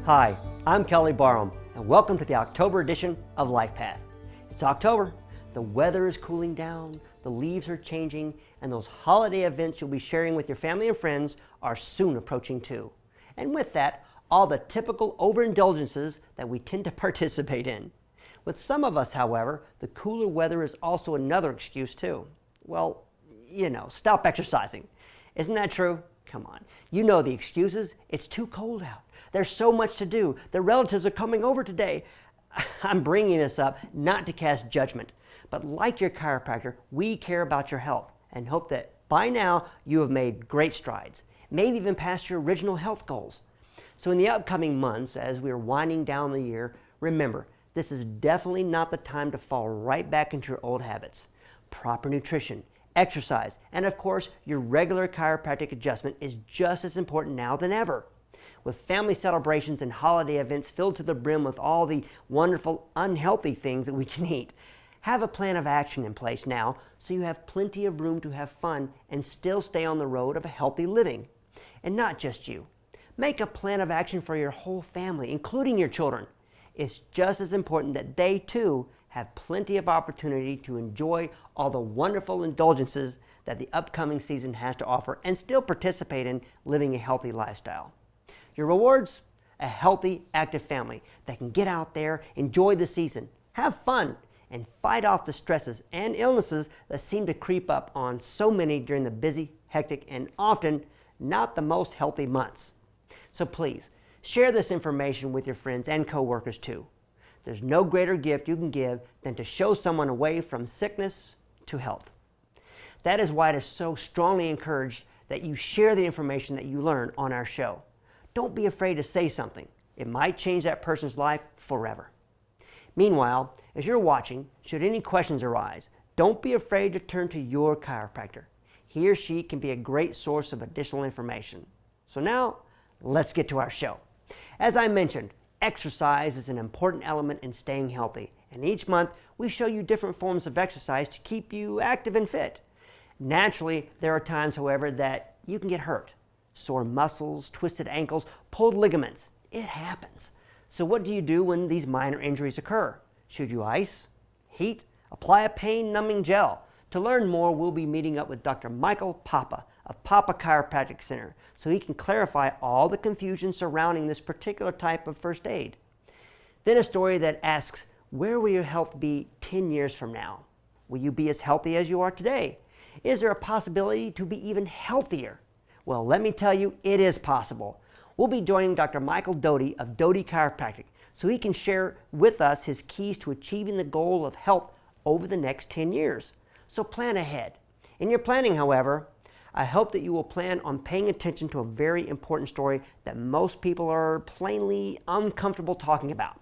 Hi, I'm Kelly Barham, and welcome to the October edition of Life Path. It's October, the weather is cooling down, the leaves are changing, and those holiday events you'll be sharing with your family and friends are soon approaching too. And with that, all the typical overindulgences that we tend to participate in. With some of us, however, the cooler weather is also another excuse too. Well, stop exercising. Isn't that true? Come on. You know the excuses. It's too cold out. There's so much to do. The relatives are coming over today. I'm bringing this up not to cast judgment, but like your chiropractor, we care about your health and hope that by now you have made great strides, maybe even past your original health goals. So in the upcoming months, as we're winding down the year, remember, this is definitely not the time to fall right back into your old habits. Proper nutrition, exercise, and of course, your regular chiropractic adjustment is just as important now than ever. With family celebrations and holiday events filled to the brim with all the wonderful, unhealthy things that we can eat, have a plan of action in place now so you have plenty of room to have fun and still stay on the road of a healthy living. And not just you. Make a plan of action for your whole family, including your children. It's just as important that they too have plenty of opportunity to enjoy all the wonderful indulgences that the upcoming season has to offer and still participate in living a healthy lifestyle. Your rewards? A healthy, active family that can get out there, enjoy the season, have fun, and fight off the stresses and illnesses that seem to creep up on so many during the busy, hectic, and often not the most healthy months. So please, share this information with your friends and coworkers too. There's no greater gift you can give than to show someone away from sickness to health. That is why it is so strongly encouraged that you share the information that you learn on our show. Don't be afraid to say something. It might change that person's life forever. Meanwhile, as you're watching, should any questions arise, don't be afraid to turn to your chiropractor. He or she can be a great source of additional information. So now, let's get to our show. As I mentioned, exercise is an important element in staying healthy, and each month we show you different forms of exercise to keep you active and fit. Naturally, there are times, however, that you can get hurt. Sore muscles, twisted ankles, pulled ligaments. It happens. So what do you do when these minor injuries occur? Should you ice, heat, apply a pain-numbing gel? To learn more, we'll be meeting up with Dr. Michael Papa of Papa Chiropractic Center so he can clarify all the confusion surrounding this particular type of first aid. Then a story that asks, where will your health be 10 years from now? Will you be as healthy as you are today? Is there a possibility to be even healthier? Well, let me tell you, it is possible. We'll be joining Dr. Michael Doty of Doty Chiropractic so he can share with us his keys to achieving the goal of health over the next 10 years. So plan ahead. In your planning, however, I hope that you will plan on paying attention to a very important story that most people are plainly uncomfortable talking about.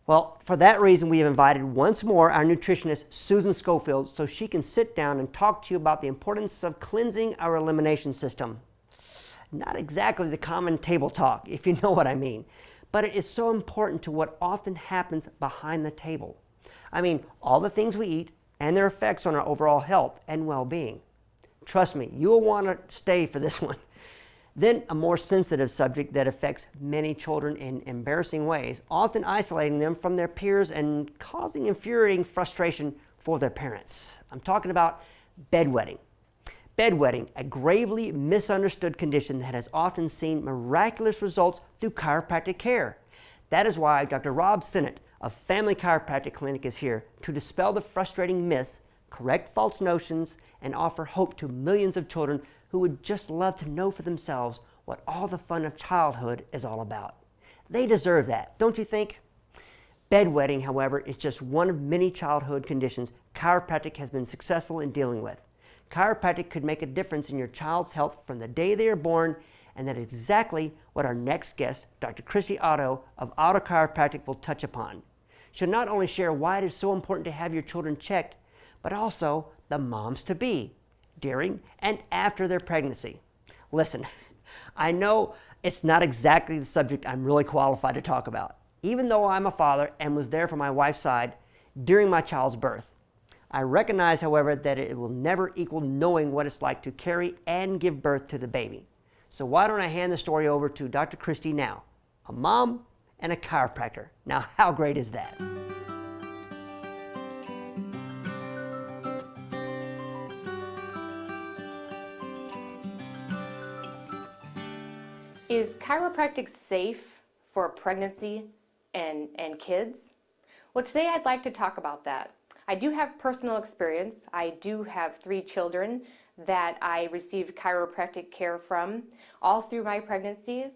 Well, for that reason, we have invited once more our nutritionist, Susan Schofield, so she can sit down and talk to you about the importance of cleansing our elimination system. Not exactly the common table talk, if you know what I mean, but it is so important to what often happens behind the table. I mean, all the things we eat and their effects on our overall health and well-being. Trust me, you will want to stay for this one. Then a more sensitive subject that affects many children in embarrassing ways, often isolating them from their peers and causing infuriating frustration for their parents. I'm talking about bedwetting. Bedwetting, a gravely misunderstood condition that has often seen miraculous results through chiropractic care. That is why Dr. Rob Sinnott of Family Chiropractic Clinic is here to dispel the frustrating myths, correct false notions, and offer hope to millions of children who would just love to know for themselves what all the fun of childhood is all about. They deserve that, don't you think? Bedwetting, however, is just one of many childhood conditions chiropractic has been successful in dealing with. Chiropractic could make a difference in your child's health from the day they are born, and that is exactly what our next guest, Dr. Christy Otto of Otto Chiropractic, will touch upon. She'll not only share why it is so important to have your children checked, but also the moms-to-be during and after their pregnancy. Listen, I know it's not exactly the subject I'm really qualified to talk about, even though I'm a father and was there for my wife's side during my child's birth. I recognize, however, that it will never equal knowing what it's like to carry and give birth to the baby. So why don't I hand the story over to Dr. Christy now. a mom, and a chiropractor. Now, how great is that? Is chiropractic safe for pregnancy and kids? Well, today I'd like to talk about that. I do have personal experience. I do have 3 children that I received chiropractic care from all through my pregnancies.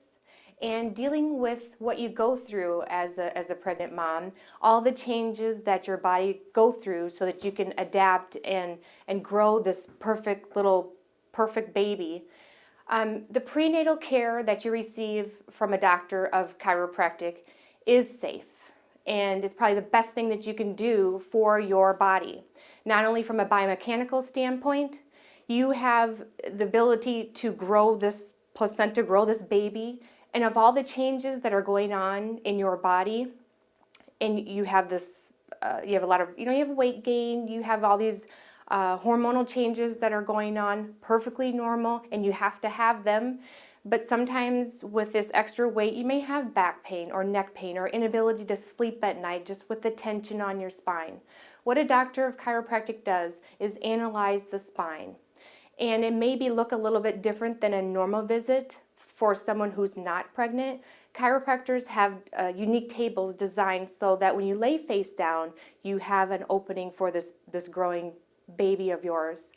And dealing with what you go through as a pregnant mom, all the changes that your body go through so that you can adapt and grow this perfect baby. The prenatal care that you receive from a doctor of chiropractic is safe, and it's probably the best thing that you can do for your body. Not only from a biomechanical standpoint, you have the ability to grow this placenta, grow this baby, and of all the changes that are going on in your body, and you have this, you have a lot of, you have weight gain, you have all these hormonal changes that are going on, perfectly normal, and you have to have them. But sometimes with this extra weight, you may have back pain or neck pain or inability to sleep at night just with the tension on your spine. What a doctor of chiropractic does is analyze the spine. And it maybe look a little bit different than a normal visit for someone who's not pregnant. Chiropractors have unique tables designed so that when you lay face down, you have an opening for this growing baby of yours.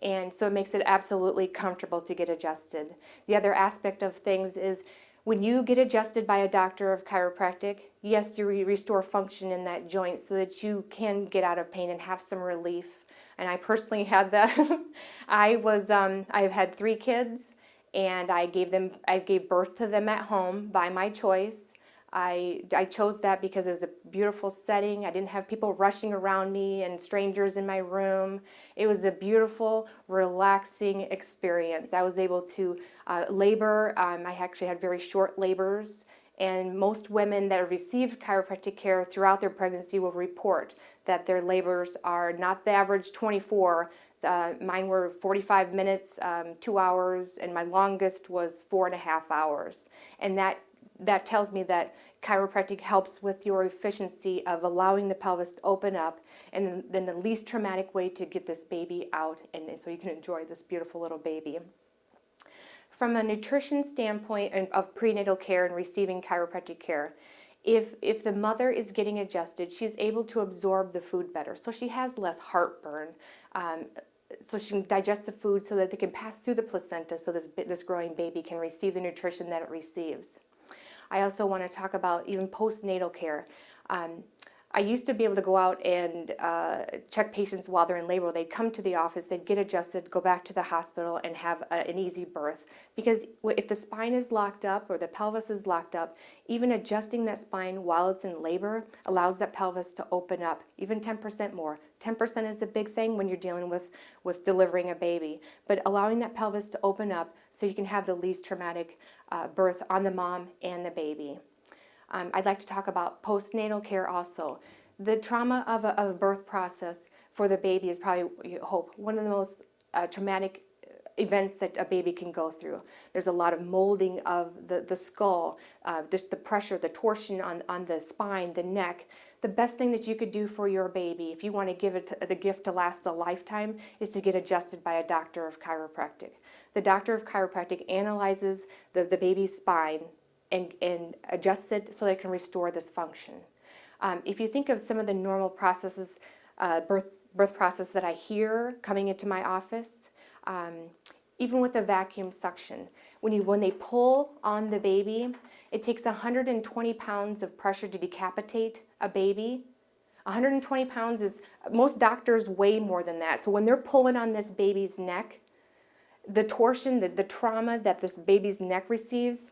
And so it makes it absolutely comfortable to get adjusted. The other aspect of things is when you get adjusted by a doctor of chiropractic, yes, you restore function in that joint so that you can get out of pain and have some relief. And I personally had that. I've had 3 kids, and I gave birth to them at home by my choice. I chose that because it was a beautiful setting. I didn't have people rushing around me and strangers in my room. It was a beautiful, relaxing experience. I was able to labor. I actually had very short labors, and most women that have received chiropractic care throughout their pregnancy will report that their labors are not the average 24. Mine were 45 minutes, 2 hours, and my longest was 4.5 hours. And that tells me that chiropractic helps with your efficiency of allowing the pelvis to open up, and then the least traumatic way to get this baby out, and so you can enjoy this beautiful little baby. From a nutrition standpoint of prenatal care and receiving chiropractic care, if the mother is getting adjusted, she's able to absorb the food better, so she has less heartburn. So she can digest the food so that they can pass through the placenta so this growing baby can receive the nutrition that it receives. I also want to talk about even postnatal care. I used to be able to go out and check patients while they're in labor. They'd come to the office, they'd get adjusted, go back to the hospital, and have an easy birth. Because if the spine is locked up or the pelvis is locked up, even adjusting that spine while it's in labor allows that pelvis to open up, even 10% more. 10% is a big thing when you're dealing with delivering a baby. But allowing that pelvis to open up so you can have the least traumatic birth on the mom and the baby. I'd like to talk about postnatal care also. The trauma of a birth process for the baby is probably, you hope, one of the most traumatic events that a baby can go through. There's a lot of molding of the skull, just the pressure, the torsion on the spine, the neck. The best thing that you could do for your baby, if you want to give it the gift to last a lifetime, is to get adjusted by a doctor of chiropractic. The doctor of chiropractic analyzes the baby's spine and adjusts it so that it can restore this function. If you think of some of the normal processes, birth process that I hear coming into my office, even with the vacuum suction, when they pull on the baby, it takes 120 pounds of pressure to decapitate a baby. 120 pounds is, most doctors weigh more than that. So when they're pulling on this baby's neck, the torsion, the trauma that this baby's neck receives,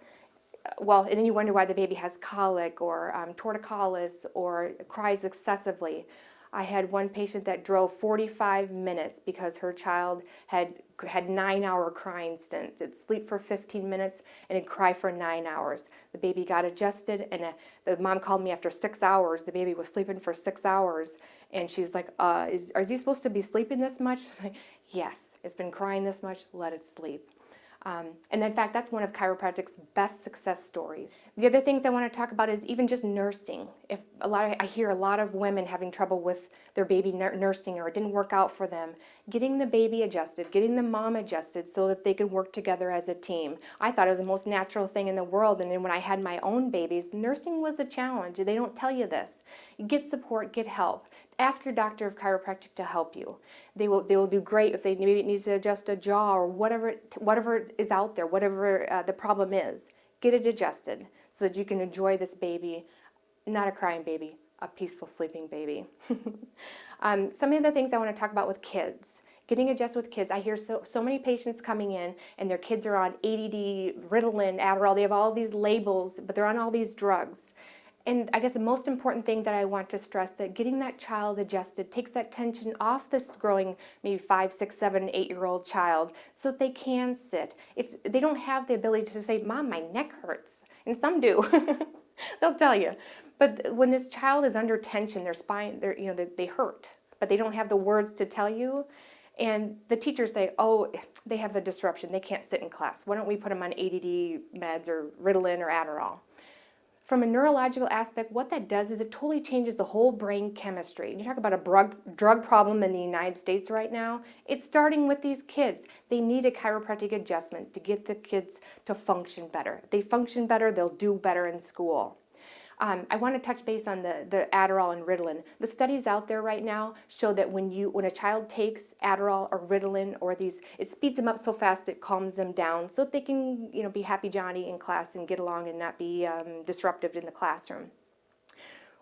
and then you wonder why the baby has colic or torticollis or cries excessively. I had one patient that drove 45 minutes because her child had 9-hour crying stints. It'd sleep for 15 minutes and it'd cry for 9 hours. The baby got adjusted, and the mom called me after 6 hours. The baby was sleeping for 6 hours, and she's like, is he supposed to be sleeping this much? I'm like, yes, it's been crying this much, let it sleep. And in fact, that's one of chiropractic's best success stories. The other things I want to talk about is even just nursing. I hear a lot of women having trouble with their baby nursing, or it didn't work out for them. Getting the baby adjusted, getting the mom adjusted so that they could work together as a team. I thought it was the most natural thing in the world, and then when I had my own babies, nursing was a challenge. They don't tell you this. Get support, get help. Ask your doctor of chiropractic to help you. They will do great if maybe it needs to adjust a jaw or whatever is out there, whatever the problem is. Get it adjusted so that you can enjoy this baby, not a crying baby, a peaceful sleeping baby. Some of the things I want to talk about with kids. Getting adjusted with kids. I hear so many patients coming in and their kids are on ADD, Ritalin, Adderall. They have all these labels, but they're on all these drugs. And I guess the most important thing that I want to stress, that getting that child adjusted takes that tension off this growing maybe 5, 6, 7, 8-year-old child so that they can sit. If they don't have the ability to say, Mom, my neck hurts, and some do, they'll tell you. But when this child is under tension, their spine, they hurt, but they don't have the words to tell you. And the teachers say, oh, they have a disruption, they can't sit in class. Why don't we put them on ADD meds or Ritalin or Adderall? From a neurological aspect, what that does is it totally changes the whole brain chemistry. You talk about a drug problem in the United States right now. It's starting with these kids. They need a chiropractic adjustment to get the kids to function better. If they function better, they'll do better in school. I want to touch base on the Adderall and Ritalin. The studies out there right now show that when a child takes Adderall or Ritalin or these, it speeds them up so fast it calms them down so that they can be happy Johnny in class and get along and not be disruptive in the classroom.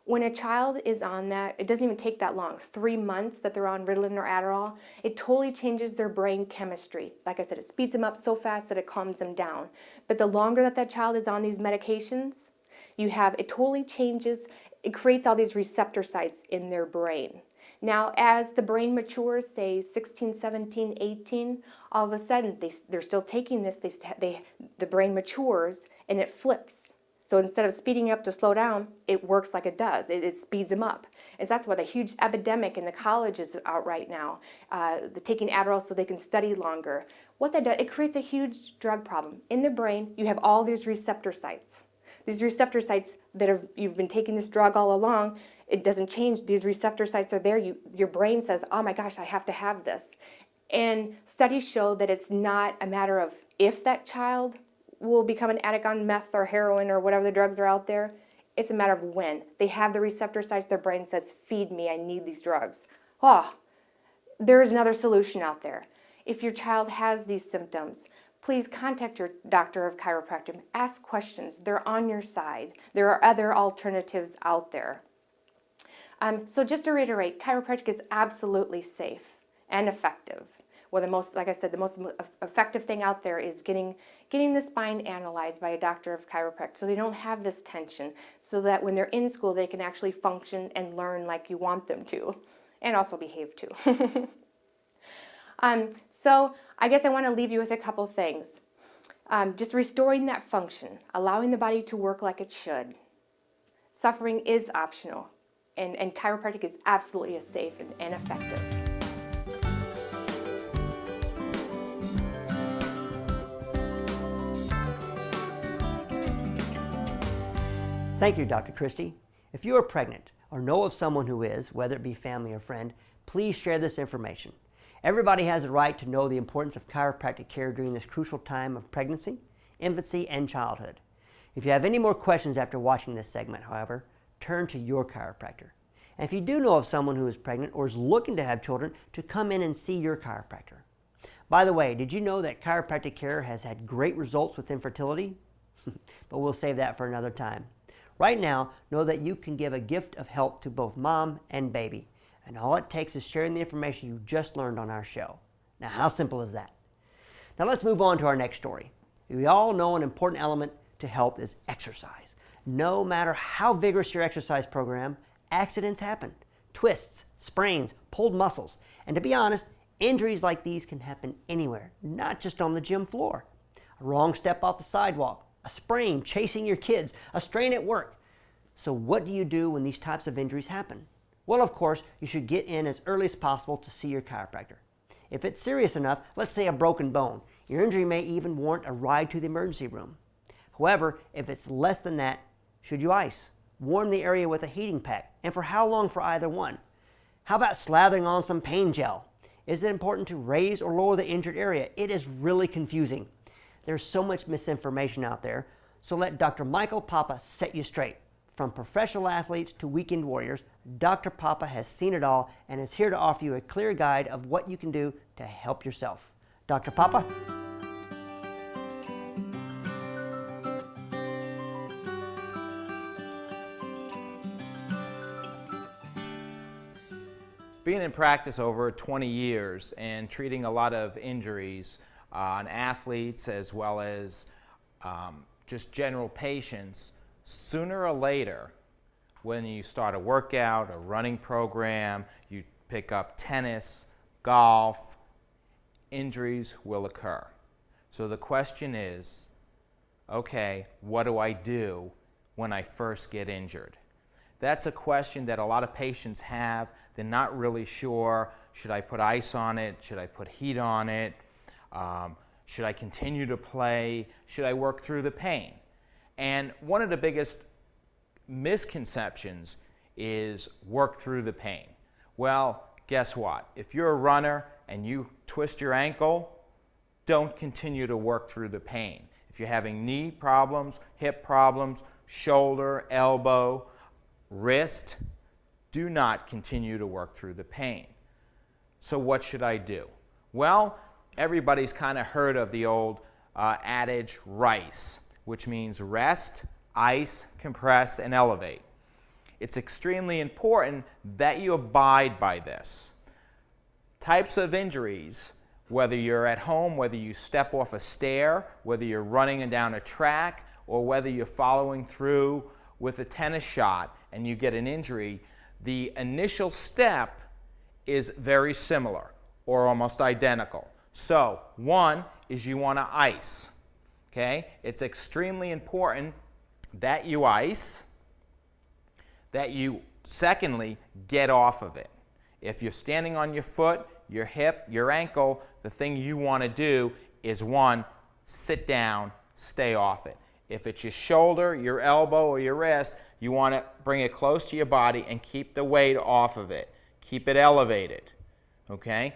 When a child is on that, it doesn't even take that long, 3 months that they're on Ritalin or Adderall, it totally changes their brain chemistry. Like I said, it speeds them up so fast that it calms them down. But the longer that child is on these medications, it totally changes, it creates all these receptor sites in their brain. Now, as the brain matures, say 16, 17, 18, all of a sudden they're still taking this, the brain matures and it flips. So instead of speeding up to slow down, it works like it does. It speeds them up. And so that's why the huge epidemic in the colleges out right now, they're taking Adderall so they can study longer. What that does, it creates a huge drug problem. In the brain, you have all these receptor sites. These receptor sites you've been taking this drug all along, it doesn't change. These receptor sites are there. Your brain says, oh my gosh, I have to have this. And studies show that it's not a matter of if that child will become an addict on meth or heroin or whatever the drugs are out there. It's a matter of when. They have the receptor sites, their brain says, feed me, I need these drugs. Oh, there's another solution out there. If your child has these symptoms, please contact your doctor of chiropractic. Ask questions. They're on your side. There are other alternatives out there. So just to reiterate, chiropractic is absolutely safe and effective. Well, the most effective thing out there is getting the spine analyzed by a doctor of chiropractic so they don't have this tension, so that when they're in school they can actually function and learn like you want them to, and also behave too. So I guess I want to leave you with a couple things. Just restoring that function, allowing the body to work like it should. Suffering is optional, and chiropractic is absolutely safe and effective. Thank you, Dr. Christie. If you are pregnant or know of someone who is, whether it be family or friend, please share this information. Everybody has a right to know the importance of chiropractic care during this crucial time of pregnancy, infancy, and childhood. If you have any more questions after watching this segment, however, turn to your chiropractor. And if you do know of someone who is pregnant or is looking to have children, to come in and see your chiropractor. By the way, did you know that chiropractic care has had great results with infertility? But we'll save that for another time. Right now, know that you can give a gift of health to both mom and baby. And all it takes is sharing the information you just learned on our show. Now, how simple is that? Now, let's move on to our next story. We all know an important element to health is exercise. No matter how vigorous your exercise program, accidents happen. Twists, sprains, pulled muscles. And to be honest, injuries like these can happen anywhere, not just on the gym floor. A wrong step off the sidewalk, a sprain chasing your kids, a strain at work. So what do you do when these types of injuries happen? Well, of course, you should get in as early as possible to see your chiropractor. If it's serious enough, let's say a broken bone, Your injury may even warrant a ride to the emergency room. However, if it's less than that, should you ice? Warm the area with a heating pack, and for how long for either one? How about slathering on some pain gel? Is it important to raise or lower the injured area? It is really confusing. There's so much misinformation out there, so let Dr. Michael Papa set you straight. From professional athletes to weekend warriors, Dr. Papa has seen it all and is here to offer you a clear guide of what you can do to help yourself. Dr. Papa? Being in practice over 20 years and treating a lot of injuries on athletes as well as just general patients, sooner or later, when you start a workout, a running program, you pick up tennis, golf, injuries will occur. So the question is, okay, what do I do when I first get injured? That's a question that a lot of patients have. They're not really sure, should I put ice on it? Should I put heat on it? Should I continue to play? Should I work through the pain? And one of the biggest misconceptions is work through the pain. Well, guess what? If you're a runner and you twist your ankle, don't continue to work through the pain. If you're having knee problems, hip problems, shoulder, elbow, wrist, do not continue to work through the pain. So what should I do? Well, everybody's kind of heard of the old adage RICE, which means rest, ice, compress, and elevate. It's extremely important that you abide by this. Types of injuries, whether you're at home, whether you step off a stair, whether you're running down a track, or whether you're following through with a tennis shot and you get an injury, the initial step is very similar or almost identical. So, one is you want to ice. Okay? It's extremely important that you ice, that you, secondly, get off of it. If you're standing on your foot, your hip, your ankle, the thing you want to do is, one, sit down, stay off it. If it's your shoulder, your elbow, or your wrist, you want to bring it close to your body and keep the weight off of it. Keep it elevated. Okay?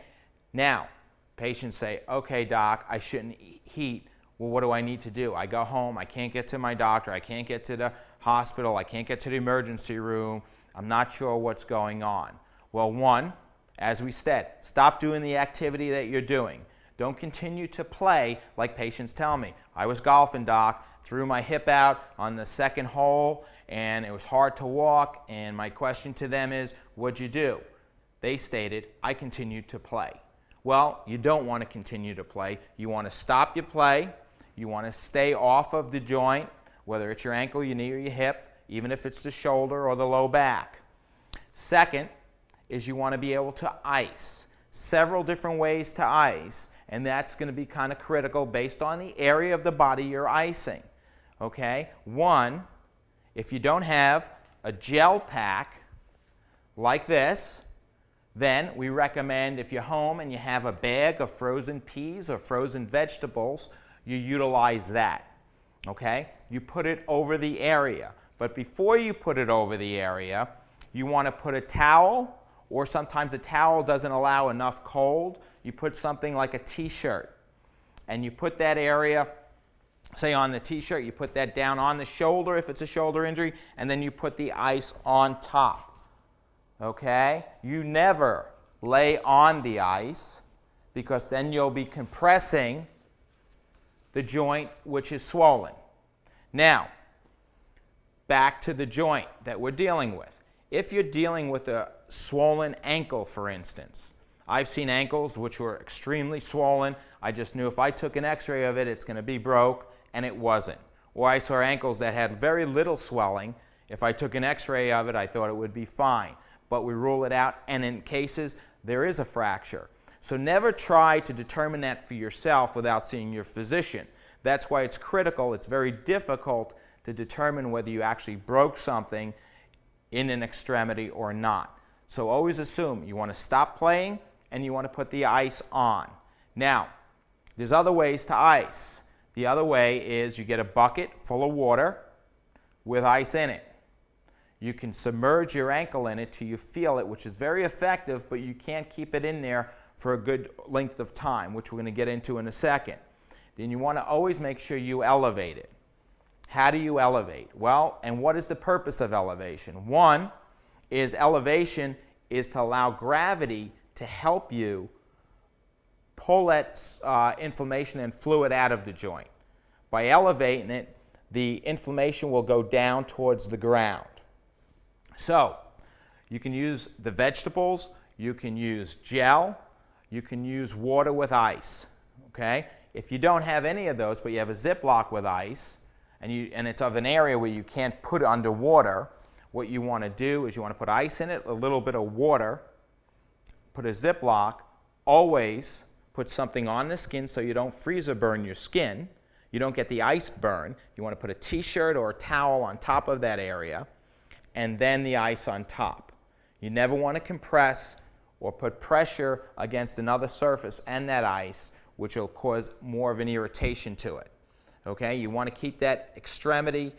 Now, patients say, okay, doc, I shouldn't heat. Well, what do I need to do? I go home, I can't get to my doctor, I can't get to the hospital, I can't get to the emergency room, I'm not sure what's going on. Well, one, as we said, stop doing the activity that you're doing. Don't continue to play like patients tell me. I was golfing, doc, threw my hip out on the second hole, and it was hard to walk, and my question to them is, what'd you do? They stated, I continued to play. Well, you don't want to continue to play. You want to stop your play. You want to stay off of the joint, whether it's your ankle, your knee, or your hip, even if it's the shoulder or the low back. Second is you want to be able to ice. Several different ways to ice, and that's going to be kind of critical based on the area of the body you're icing. Okay? One, if you don't have a gel pack like this, then we recommend if you're home and you have a bag of frozen peas or frozen vegetables, you utilize that. Okay? You put it over the area. But before you put it over the area, you want to put a towel, or sometimes a towel doesn't allow enough cold. You put something like a t-shirt, and you put that area, say on the t-shirt, you put that down on the shoulder if it's a shoulder injury, and then you put the ice on top. Okay? You never lay on the ice, because then you'll be compressing the joint which is swollen. Now, back to the joint that we're dealing with. If you're dealing with a swollen ankle, for instance, I've seen ankles which were extremely swollen. I just knew if I took an x-ray of it, it's going to be broke, and it wasn't. Or I saw ankles that had very little swelling. If I took an x-ray of it, I thought it would be fine. But we rule it out, and in cases, there is a fracture. So never try to determine that for yourself without seeing your physician. That's why it's critical. It's very difficult to determine whether you actually broke something in an extremity or not. So always assume you want to stop playing and you want to put the ice on. Now, There's other ways to ice. The other way is you get a bucket full of water with ice in it. You can submerge your ankle in it till you feel it, which is very effective, but you can't keep it in there for a good length of time, which we're going to get into in a second. Then you want to always make sure you elevate it. How do you elevate? Well, and what is the purpose of elevation? One is elevation is to allow gravity to help you pull that inflammation and fluid out of the joint. By elevating it, the inflammation will go down towards the ground. So, you can use the vegetables, you can use gel, you can use water with ice, okay? If you don't have any of those, but you have a Ziploc with ice, and it's of an area where you can't put it underwater, what you want to do is you want to put ice in it, a little bit of water, put a Ziploc, always put something on the skin so you don't freeze or burn your skin. You don't get the ice burn. You want to put a t-shirt or a towel on top of that area, and then the ice on top. You never want to compress or put pressure against another surface and that ice, which will cause more of an irritation to it. Okay, you want to keep that extremity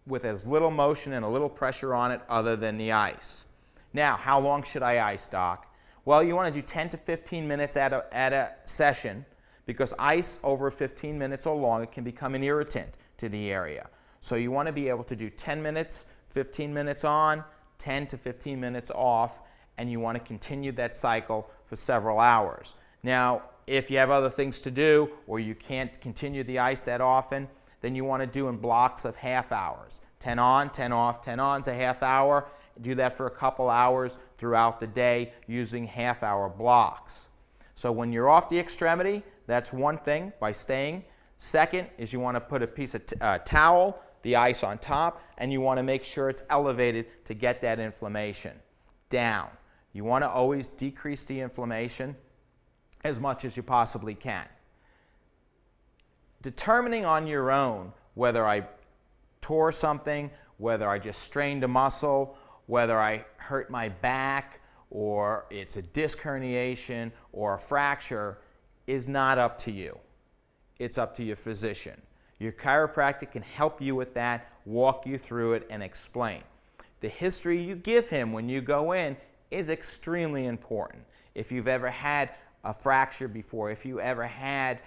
with as little motion and a little pressure on it other than the ice. Now, how long should I ice, Doc? Well, you want to do 10 to 15 minutes at a session, because ice over 15 minutes or longer can become an irritant to the area. So you want to be able to do 10 minutes, 15 minutes on, 10 to 15 minutes off, and you want to continue that cycle for several hours. Now, if you have other things to do or you can't continue the ice that often, then you want to do in blocks of half hours. 10 on, 10 off, 10 on is a half hour. Do that for a couple hours throughout the day using half-hour blocks. So when you're off the extremity, that's one thing by staying. Second is you want to put a piece of towel, the ice on top, and you want to make sure it's elevated to get that inflammation down. You want to always decrease the inflammation as much as you possibly can. Determining on your own whether I tore something, whether I just strained a muscle, whether I hurt my back, or it's a disc herniation or a fracture, is not up to you. It's up to your physician. Your chiropractor can help you with that, walk you through it, and explain. The history you give him when you go in is extremely important. If you've ever had a fracture before, if you ever had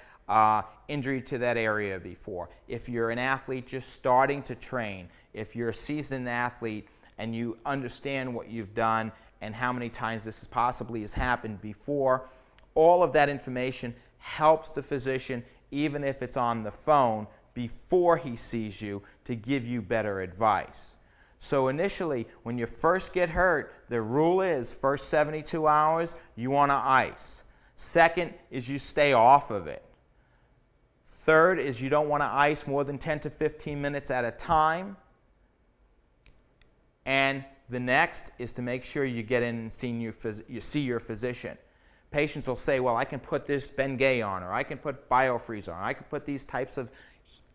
injury to that area before, if you're an athlete just starting to train, if you're a seasoned athlete and you understand what you've done and how many times this possibly has happened before, all of that information helps the physician, even if it's on the phone, before he sees you, to give you better advice. So initially, when you first get hurt, the rule is first 72 hours, you want to ice. Second is you stay off of it. Third is you don't want to ice more than 10 to 15 minutes at a time. And the next is to make sure you get in and see your physician. Patients will say, well, I can put this Bengay on, or I can put BioFreeze on, or I can put these types of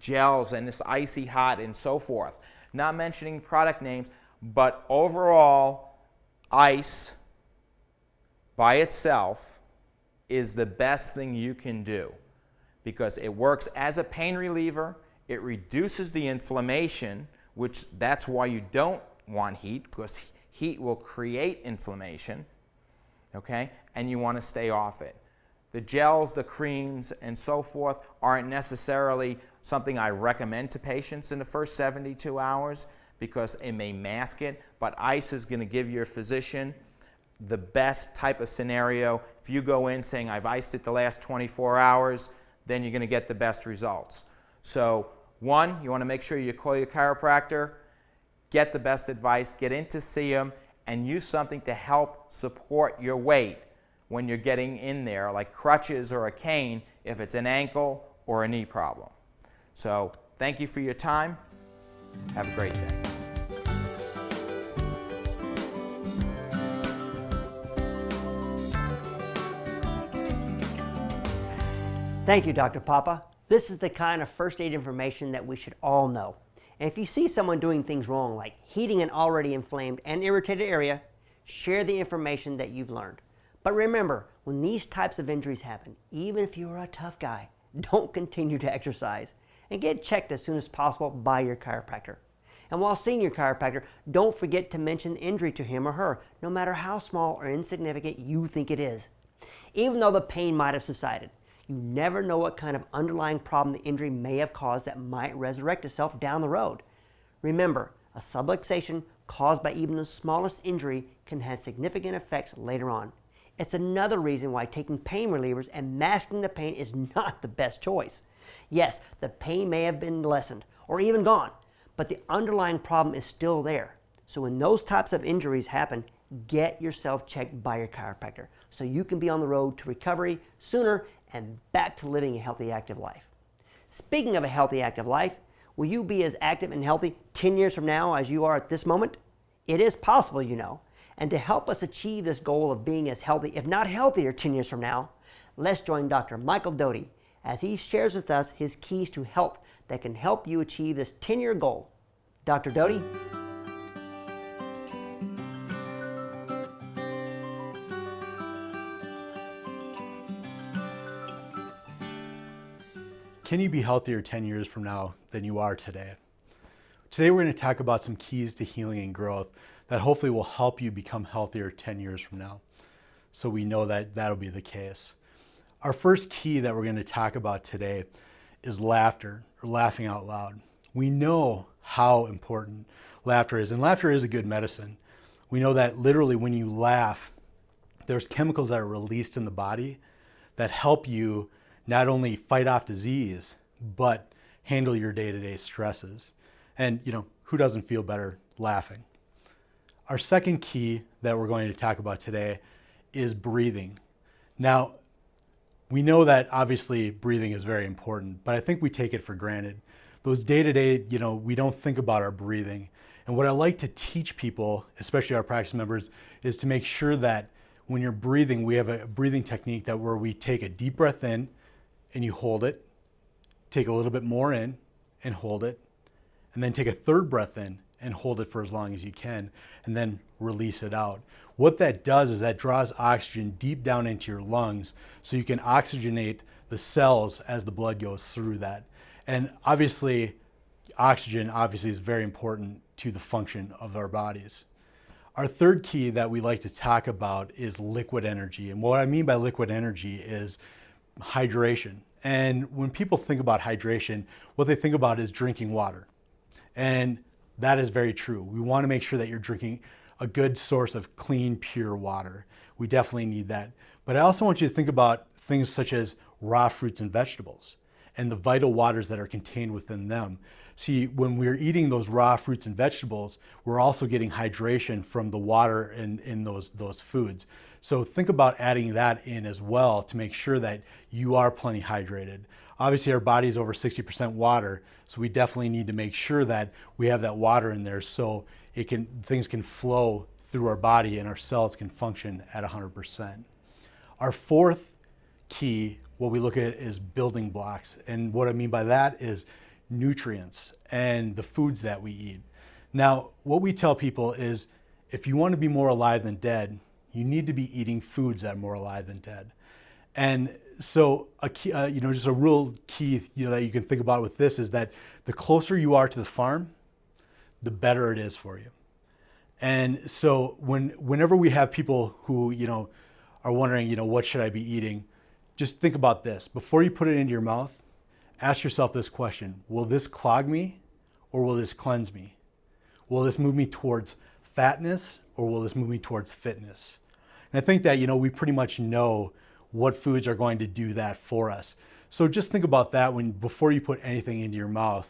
gels and this icy hot and so forth. Not mentioning product names, but overall, ice by itself is the best thing you can do because it works as a pain reliever, it reduces the inflammation, which that's why you don't want heat, because heat will create inflammation, okay? And you want to stay off it. The gels, the creams, and so forth aren't necessarily something I recommend to patients in the first 72 hours because it may mask it, but ice is going to give your physician the best type of scenario. If you go in saying, I've iced it the last 24 hours, then you're going to get the best results. So, one, you want to make sure you call your chiropractor, get the best advice, get in to see him, and use something to help support your weight when you're getting in there, like crutches or a cane, if it's an ankle or a knee problem. So, thank you for your time. Have a great day. Thank you, Dr. Papa. This is the kind of first aid information that we should all know. And if you see someone doing things wrong, like heating an already inflamed and irritated area, share the information that you've learned. But remember, when these types of injuries happen, even if you're a tough guy, don't continue to exercise and get checked as soon as possible by your chiropractor. And while seeing your chiropractor, don't forget to mention the injury to him or her, no matter how small or insignificant you think it is. Even though the pain might have subsided, you never know what kind of underlying problem the injury may have caused that might resurrect itself down the road. Remember, a subluxation caused by even the smallest injury can have significant effects later on. It's another reason why taking pain relievers and masking the pain is not the best choice. Yes, the pain may have been lessened or even gone, but the underlying problem is still there. So when those types of injuries happen, get yourself checked by your chiropractor so you can be on the road to recovery sooner and back to living a healthy, active life. Speaking of a healthy, active life, will you be as active and healthy 10 years from now as you are at this moment? It is possible, you know. And to help us achieve this goal of being as healthy, if not healthier, 10 years from now, let's join Dr. Michael Doty as he shares with us his keys to health that can help you achieve this 10-year goal. Dr. Doty? Can you be healthier 10 years from now than you are today? Today we're going to talk about some keys to healing and growth that hopefully will help you become healthier 10 years from now. So we know that that'll be the case. Our first key that we're going to talk about today is laughter, or laughing out loud. We know how important laughter is, and laughter is a good medicine. We know that literally when you laugh, there's chemicals that are released in the body that help you not only fight off disease, but handle your day-to-day stresses. And who doesn't feel better laughing? Our second key that we're going to talk about today is breathing. Now, we know that obviously breathing is very important, but I think we take it for granted. Those day-to-day, we don't think about our breathing. And what I like to teach people, especially our practice members, is to make sure that when you're breathing, we have a breathing technique where we take a deep breath in and you hold it, take a little bit more in and hold it, and then take a third breath in and hold it for as long as you can, and then release it out. What that does is that draws oxygen deep down into your lungs so you can oxygenate the cells as the blood goes through that. And obviously, oxygen is very important to the function of our bodies. Our third key that we like to talk about is liquid energy. And what I mean by liquid energy is hydration. And when people think about hydration, what they think about is drinking water. And that is very true. We want to make sure that you're drinking a good source of clean, pure water. We definitely need that. But I also want you to think about things such as raw fruits and vegetables and the vital waters that are contained within them. See, when we're eating those raw fruits and vegetables, we're also getting hydration from the water in those foods. So think about adding that in as well to make sure that you are plenty hydrated. Obviously, our body is over 60% water, so we definitely need to make sure that we have that water in there so things can flow through our body and our cells can function at 100%. Our fourth key, what we look at, is building blocks. And what I mean by that is nutrients and the foods that we eat. Now, what we tell people is if you want to be more alive than dead, you need to be eating foods that are more alive than dead. And so a key, just a real key that you can think about with this is that the closer you are to the farm, the better it is for you. And so whenever we have people who are wondering, what should I be eating, just think about this. Before you put it into your mouth, ask yourself this question: will this clog me or will this cleanse me? Will this move me towards fatness or will this move me towards fitness? And I think that we pretty much know what foods are going to do that for us. So just think about that before you put anything into your mouth.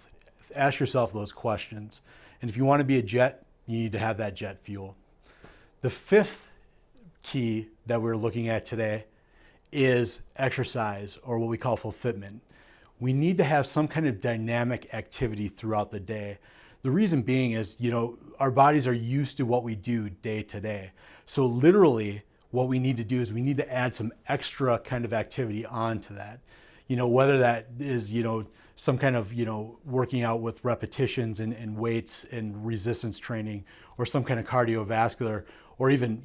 Ask yourself those questions. And if you want to be a jet, you need to have that jet fuel. The fifth key that we're looking at today is exercise, or what we call fulfillment. We need to have some kind of dynamic activity throughout the day. The reason being is, our bodies are used to what we do day to day. So literally, what we need to do is we need to add some extra kind of activity onto that. Whether that is, some kind of, working out with repetitions and weights and resistance training, or some kind of cardiovascular, or even,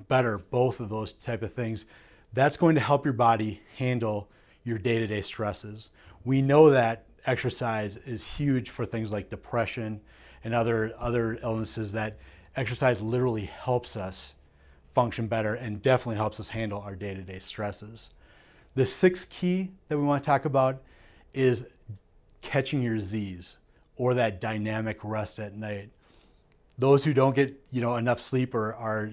better, both of those type of things, that's going to help your body handle your day-to-day stresses. We know that exercise is huge for things like depression and other illnesses, that exercise literally helps us function better and definitely helps us handle our day-to-day stresses. The sixth key that we want to talk about is catching your Z's, or that dynamic rest at night. Those who don't get, enough sleep, or are,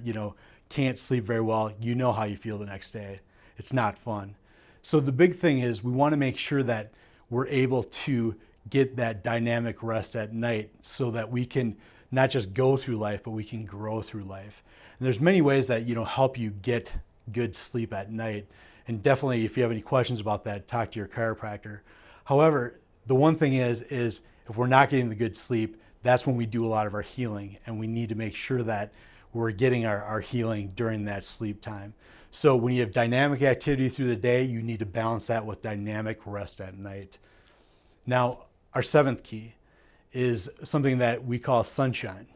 can't sleep very well, how you feel the next day. It's not fun. So the big thing is we want to make sure that we're able to get that dynamic rest at night, so that we can not just go through life, but we can grow through life. And there's many ways that, help you get good sleep at night. And definitely, if you have any questions about that, talk to your chiropractor. However, the one thing is if we're not getting the good sleep, that's when we do a lot of our healing, and we need to make sure that we're getting our healing during that sleep time. So when you have dynamic activity through the day, you need to balance that with dynamic rest at night. Now, our seventh key is something that we call sunshine.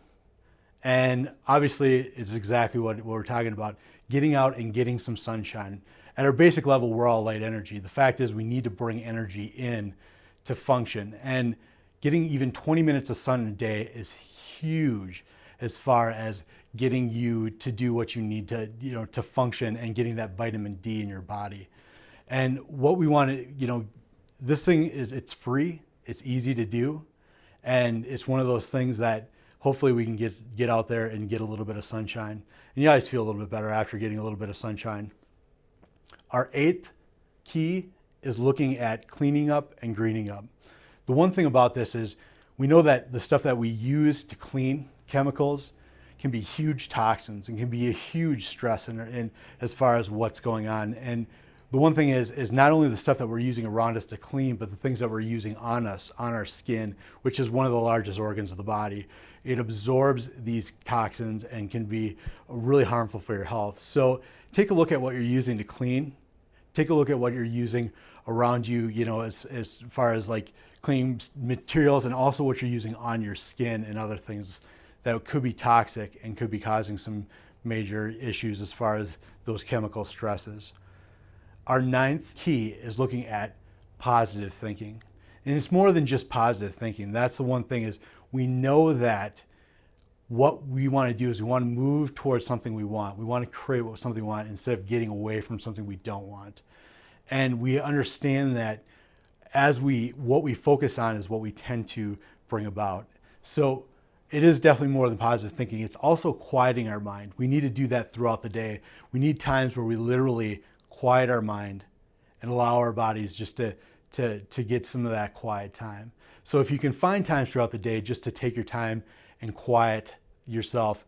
And obviously, it's exactly what we're talking about, getting out and getting some sunshine. At our basic level, we're all light energy. The fact is, we need to bring energy in to function. And getting even 20 minutes of sun a day is huge as far as getting you to do what you need to, to function, and getting that vitamin D in your body. And what we want to, this thing is, it's free, it's easy to do, and it's one of those things that hopefully we can get out there and get a little bit of sunshine. And you always feel a little bit better after getting a little bit of sunshine. Our eighth key is looking at cleaning up and greening up. The one thing about this is, we know that the stuff that we use to clean, chemicals, can be huge toxins and can be a huge stress in as far as what's going on. And the one thing is not only the stuff that we're using around us to clean, but the things that we're using on us, on our skin, which is one of the largest organs of the body. It absorbs these toxins and can be really harmful for your health. So take a look at what you're using to clean. Take a look at what you're using around you, as far as like cleaning materials, and also what you're using on your skin and other things that could be toxic and could be causing some major issues as far as those chemical stresses. Our ninth key is looking at positive thinking. And it's more than just positive thinking. That's the one thing, is we know that what we want to do is we want to move towards something we want. We want to create something we want, instead of getting away from something we don't want. And we understand that what we focus on is what we tend to bring about. So it is definitely more than positive thinking. It's also quieting our mind. We need to do that throughout the day. We need times where we literally quiet our mind and allow our bodies just to get some of that quiet time. So if you can find times throughout the day just to take your time and quiet yourself,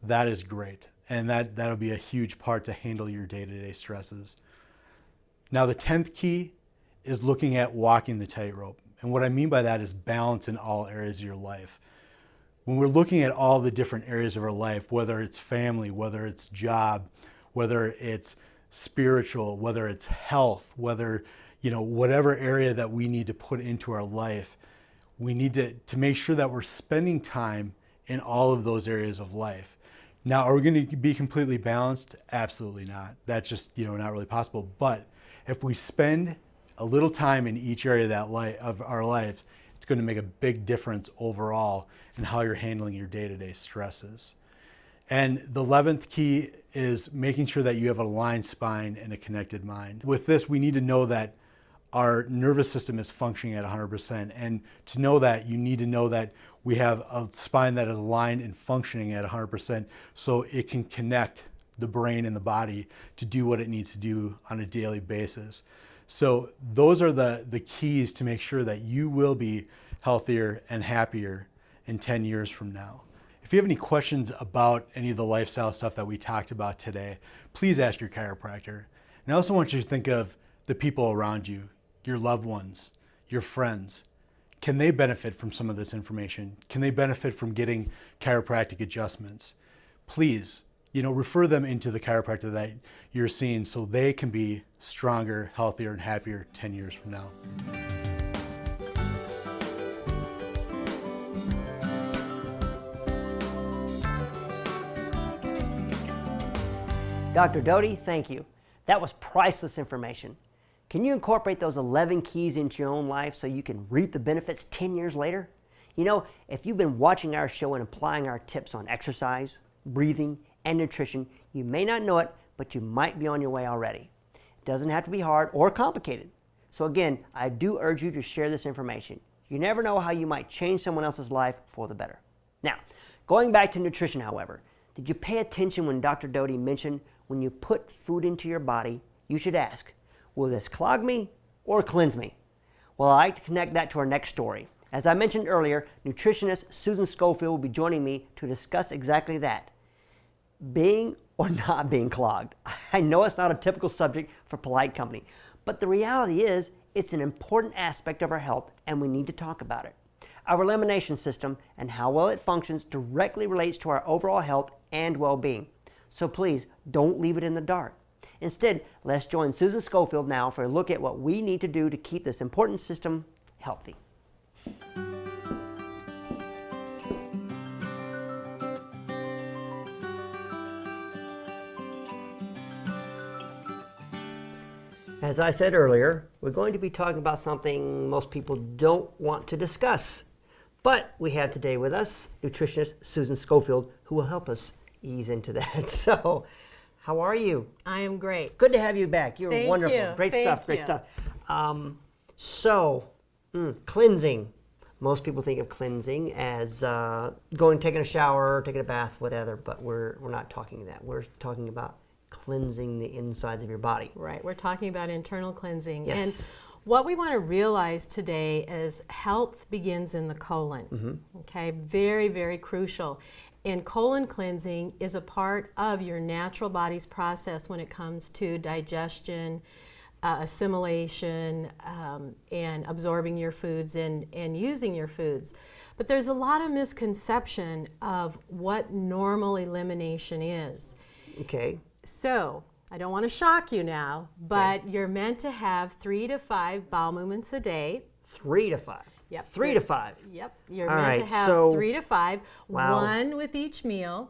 that is great. And that'll be a huge part to handle your day-to-day stresses. Now, the 10th key is looking at walking the tightrope. And what I mean by that is balance in all areas of your life. When we're looking at all the different areas of our life, whether it's family, whether it's job, whether it's spiritual, whether it's health, whether, whatever area that we need to put into our life, we need to make sure that we're spending time in all of those areas of life. Now, are we going to be completely balanced? Absolutely not. That's just, not really possible. But if we spend a little time in each area of our lives, it's going to make a big difference overall in how you're handling your day-to-day stresses. And the 11th key is making sure that you have an aligned spine and a connected mind. With this, we need to know that our nervous system is functioning at 100%. And to know that, you need to know that we have a spine that is aligned and functioning at 100%, so it can connect the brain and the body to do what it needs to do on a daily basis. So those are the keys to make sure that you will be healthier and happier in 10 years from now. If you have any questions about any of the lifestyle stuff that we talked about today, please ask your chiropractor. And I also want you to think of the people around you, your loved ones, your friends. Can they benefit from some of this information? Can they benefit from getting chiropractic adjustments? Please, refer them into the chiropractor that you're seeing, so they can be stronger, healthier, and happier 10 years from now. Dr. Doty, thank you. That was priceless information. Can you incorporate those 11 keys into your own life so you can reap the benefits 10 years later? You know, if you've been watching our show and applying our tips on exercise, breathing, and nutrition, you may not know it, but you might be on your way already. It doesn't have to be hard or complicated. So again, I do urge you to share this information. You never know how you might change someone else's life for the better. Now, going back to nutrition, however, did you pay attention when Dr. Doty mentioned when you put food into your body, you should ask, will this clog me or cleanse me? Well, I like to connect that to our next story. As I mentioned earlier, nutritionist Susan Schofield will be joining me to discuss exactly that. Being or not being clogged. I know it's not a typical subject for polite company, but the reality is it's an important aspect of our health and we need to talk about it. Our elimination system and how well it functions directly relates to our overall health and well-being. So please don't leave it in the dark. Instead, let's join Susan Schofield now for a look at what we need to do to keep this important system healthy. As I said earlier, we're going to be talking about something most people don't want to discuss. But we have today with us nutritionist Susan Schofield, who will help us ease into that. So, how are you? I am great. Good to have you back. You're Thank wonderful. you. Great Thank stuff. Great you. stuff. Cleansing. Most people think of cleansing as taking a shower, taking a bath, whatever. But we're not talking that. We're talking about cleansing the insides of your body. Right. We're talking about internal cleansing. Yes. And what we want to realize today is health begins in the colon. Okay. Very, very crucial. And colon cleansing is a part of your natural body's process when it comes to digestion, assimilation, and absorbing your foods and using your foods. But there's a lot of misconception of what normal elimination is. Okay. So, I don't want to shock you now, but you're meant to have 3 to 5 bowel movements a day. 3 to 5. Yep. 3 to 5. Yep. You're All meant right, to have so 3 to 5, wow. 1 with each meal,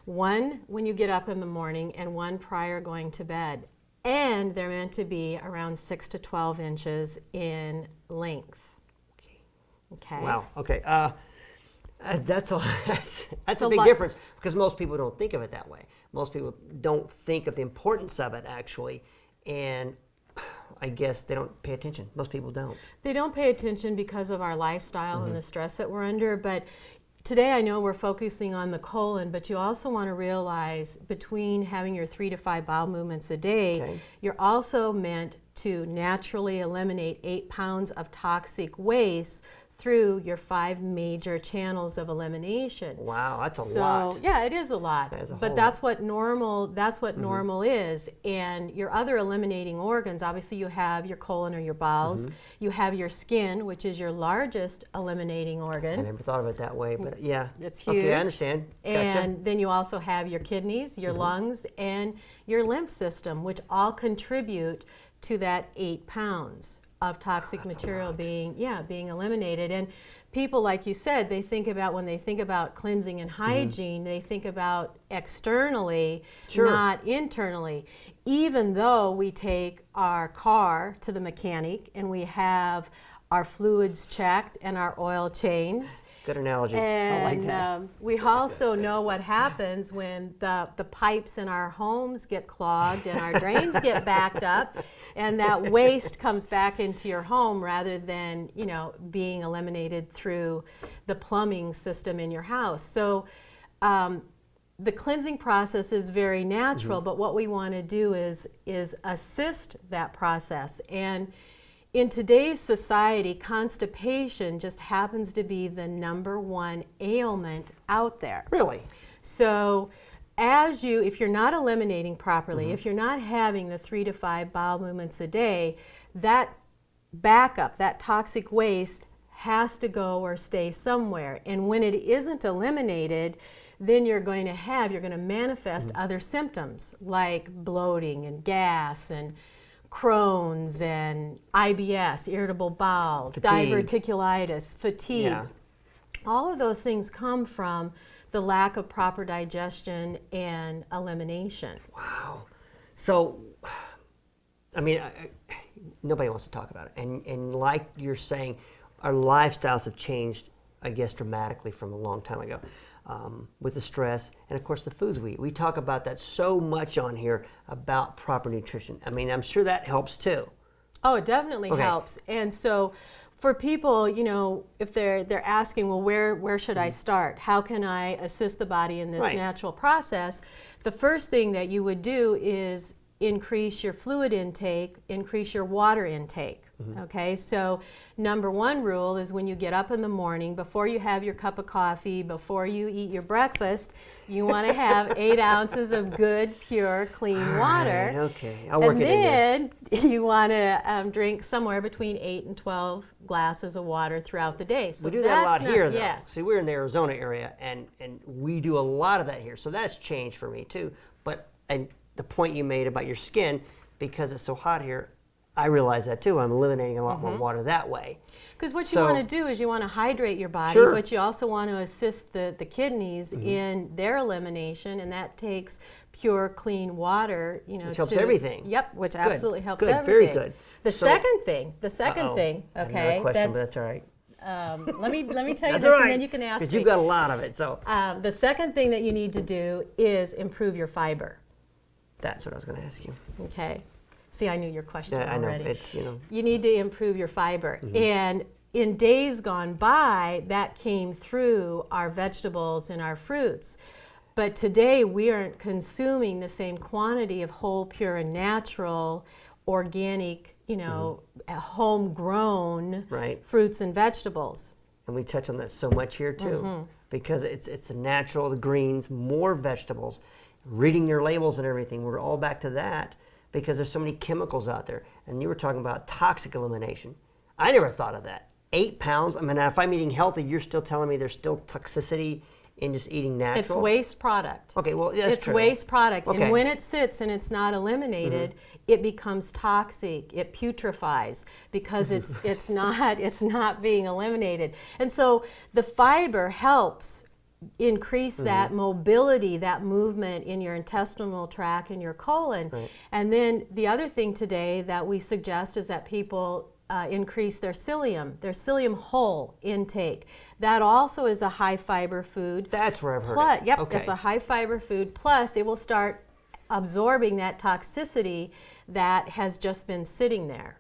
1 when you get up in the morning, and 1 prior going to bed. And they're meant to be around 6 to 12 inches in length. Okay. Wow. Okay. That's a a big lot. difference because most people don't think of it that way. Most people don't think of the importance of it actually, and I guess they don't pay attention. Most people don't. They don't pay attention because of our lifestyle and the stress that we're under, but today I know we're focusing on the colon, but you also want to realize between having your 3 to 5 bowel movements a day, you're also meant to naturally eliminate 8 pounds of toxic waste through your 5 major channels of elimination. Wow, that's a lot. So yeah, it is a lot. That is a whole but that's what normal. That's what normal is. And your other eliminating organs. Obviously, you have your colon or your bowels. You have your skin, which is your largest eliminating organ. I never thought of it that way, but yeah, It's huge. Okay, I understand. Gotcha. And then you also have your kidneys, your lungs, and your lymph system, which all contribute to that 8 pounds of toxic material being eliminated. And people, like you said, they think about, when they think about cleansing and hygiene, they think about externally, not internally. Even though we take our car to the mechanic and we have our fluids checked and our oil changed. Good analogy. And I like that. we also know what happens when the pipes in our homes get clogged and our drains get backed up, and that waste comes back into your home rather than, being eliminated through the plumbing system in your house. So the cleansing process is very natural, but what we want to do is assist that process. And in today's society, constipation just happens to be the #1 ailment out there. Really? So if you're not eliminating properly, if you're not having the 3 to 5 bowel movements a day, that backup, that toxic waste has to go or stay somewhere. And when it isn't eliminated, then you're going to manifest other symptoms like bloating and gas and Crohn's and IBS, irritable bowel, diverticulitis, fatigue. Yeah. All of those things come from the lack of proper digestion and elimination. Wow. So, I mean, nobody wants to talk about it. And like you're saying, our lifestyles have changed, I guess, dramatically from a long time ago. With the stress and of course the foods we eat. We talk about that so much on here about proper nutrition. I mean, I'm sure that helps too. Oh, it definitely Okay. helps. And so for people, you know, if they're asking, well, where should I start? How can I assist the body in this Right. natural process? The first thing that you would do is increase your fluid intake, increase your water intake. Okay, so number one rule is when you get up in the morning, before you have your cup of coffee, before you eat your breakfast, you want to have 8 ounces of good, pure, clean water. Right, okay, I'll work And it in there. then you want to drink somewhere between 8 and 12 glasses of water throughout the day. So We do that a lot that's here, though. Yes. See, we're in the Arizona area, and we do a lot of that here. So that's changed for me too. But and the point you made about your skin, because it's so hot here, I realize that too. I'm eliminating a lot more water that way. Because what you So- want to do is you want to hydrate your body, Sure. but you also want to assist the kidneys in their elimination, and that takes pure, clean water. You know, Which helps everything. Yep, which Good, absolutely helps good, everything. very good. The So- second thing, Uh-oh. okay, I have another question, but that's that's all right. let me tell you That's this, all right. and then you can ask Because me. you've got a lot of it. So The second thing that you need to do is improve your fiber. that's what I was going to ask you. Okay. See, I knew your question Yeah, I know. already. It's, you know. You need to improve your fiber. Mm-hmm. And in days gone by, that came through our vegetables and our fruits. But today, we aren't consuming the same quantity of whole, pure, and natural, organic, you know, homegrown Mm-hmm. Right. fruits and vegetables. And we touch on that so much here too, because it's the natural, the greens, more vegetables, reading your labels and everything. We're all back to that because there's so many chemicals out there. And you were talking about toxic elimination. I never thought of that. 8 pounds. I mean, if I'm eating healthy, you're still telling me there's still toxicity in just eating natural. It's waste product. Okay, well, that's It's true. waste product. Okay. And when it sits and it's not eliminated, it becomes toxic. It putrefies because it's not being eliminated. And so the fiber helps increase that mobility, that movement in your intestinal tract and your colon. Right. And then the other thing today that we suggest is that people increase their psyllium whole intake. That also is a high fiber food. That's where I've heard Plus, it. yep, Okay. it's a high fiber food. Plus, it will start absorbing that toxicity that has just been sitting there.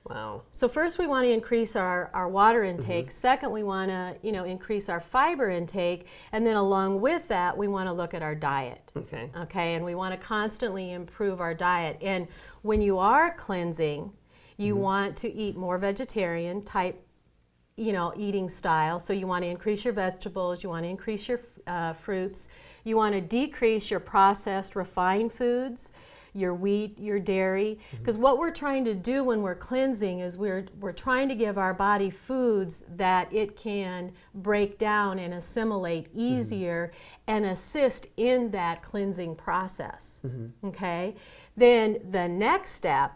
Wow. So first, we want to increase our water intake. Second, we want to increase our fiber intake, and then along with that, we want to look at our diet. Okay. Okay, and we want to constantly improve our diet. And when you are cleansing, you want to eat more vegetarian type eating style. So you want to increase your vegetables, you want to increase your fruits, you want to decrease your processed refined foods, your wheat, your dairy. Because what we're trying to do when we're cleansing is we're trying to give our body foods that it can break down and assimilate easier and assist in that cleansing process. Okay? Then the next step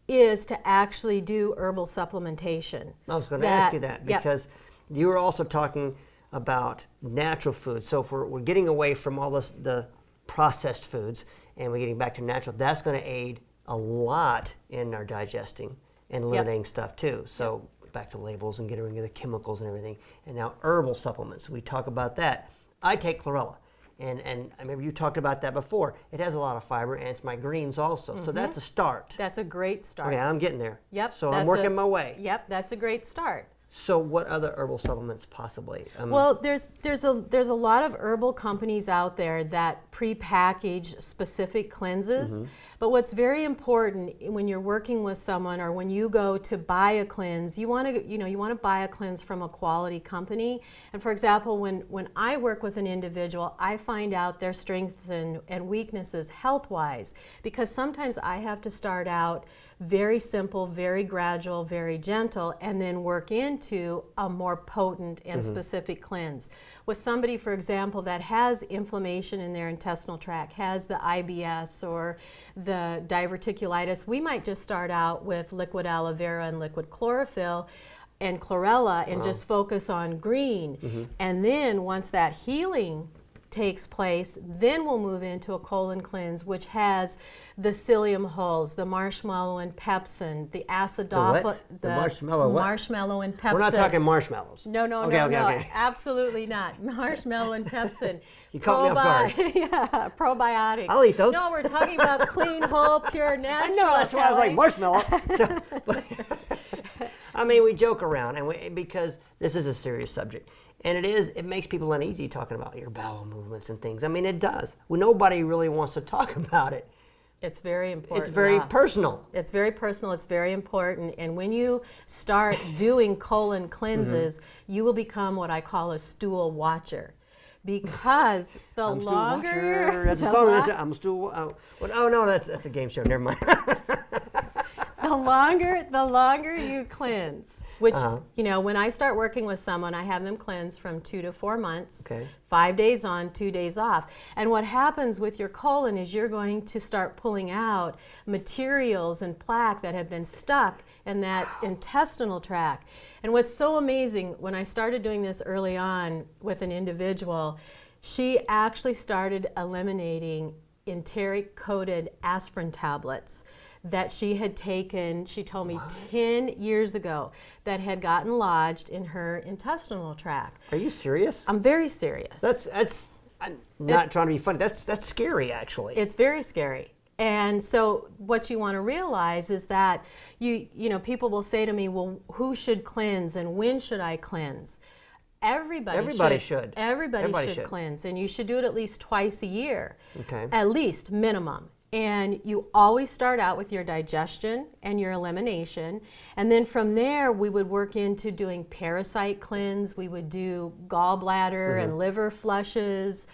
is to actually do herbal supplementation. I was going to ask you that Yep. because you were also talking about natural foods. So if we're getting away from all the processed foods and we're getting back to natural, that's going to aid a lot in our digesting and eliminating stuff too. So back to labels and getting rid of the chemicals and everything. And now herbal supplements, we talk about that. I take chlorella. And I remember you talked about that before. It has a lot of fiber and it's my greens also. So that's a start. That's a great start. Okay, I'm getting there. Yep. So I'm that's working my way. Yep, that's a great start. So what other herbal supplements possibly? Well, there's a lot of herbal companies out there that pre-package specific cleanses. But what's very important when you're working with someone or when you go to buy a cleanse, you want to buy a cleanse from a quality company. And for example, when I work with an individual, I find out their strengths and weaknesses health-wise, because sometimes I have to start out very simple, very gradual, very gentle, and then work into a more potent and specific cleanse. With somebody, for example, that has inflammation in their intestinal tract, has the IBS or the diverticulitis, we might just start out with liquid aloe vera and liquid chlorophyll. and chlorella and just focus on green. And then once that healing takes place, then we'll move into a colon cleanse, which has the psyllium hulls, the marshmallow and pepsin, the acidophilus, The marshmallow what? marshmallow and pepsin. We're not talking marshmallows. No, Okay. absolutely not. Marshmallow and pepsin. You caught me off guard. Yeah, probiotics. I'll eat those. No, we're talking about clean, whole, pure, I natural. know, that's why I was like Kelly. marshmallow. I mean, we joke around, and because this is a serious subject. And it makes people uneasy talking about your bowel movements and things. I mean, it does. Well, nobody really wants to talk about it. It's very important. It's very personal. It's very personal. It's very important. And when you start doing colon cleanses, you will become what I call a stool watcher. Because the I'm longer stool you're, watcher. That's a song. I'm a stool. Oh no, that's a game show. Never mind. the longer you cleanse, which, you know, when I start working with someone, I have them cleanse from 2 to 4 months, Okay. 5 days on, 2 days off. And what happens with your colon is you're going to start pulling out materials and plaque that have been stuck in that intestinal tract. And what's so amazing, when I started doing this early on with an individual, she actually started eliminating enteric-coated aspirin tablets that she had taken, she told me 10 years ago, that had gotten lodged in her intestinal tract. Are you serious? I'm very serious. I'm not trying to be funny. That's scary, actually. It's very scary. And so what you want to realize is that you know, people will say to me, well, who should cleanse and when should I cleanse? Everybody should. Everybody should cleanse, and you should do it at least twice a year. Okay. At least, minimum. And you always start out with your digestion and your elimination. And then from there, we would work into doing parasite cleanse. We would do gallbladder and liver flushes.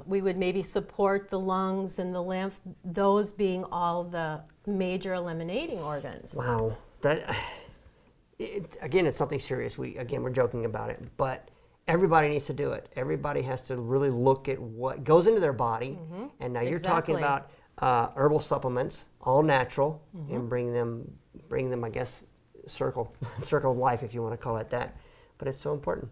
We would maybe support the lungs and the lymph, those being all the major eliminating organs. Wow. Again, it's something serious. We're joking about it, but everybody needs to do it. Everybody has to really look at what goes into their body. And now you're talking about herbal supplements, all natural, and bring them, I guess, circle of life, if you want to call it that. But it's so important.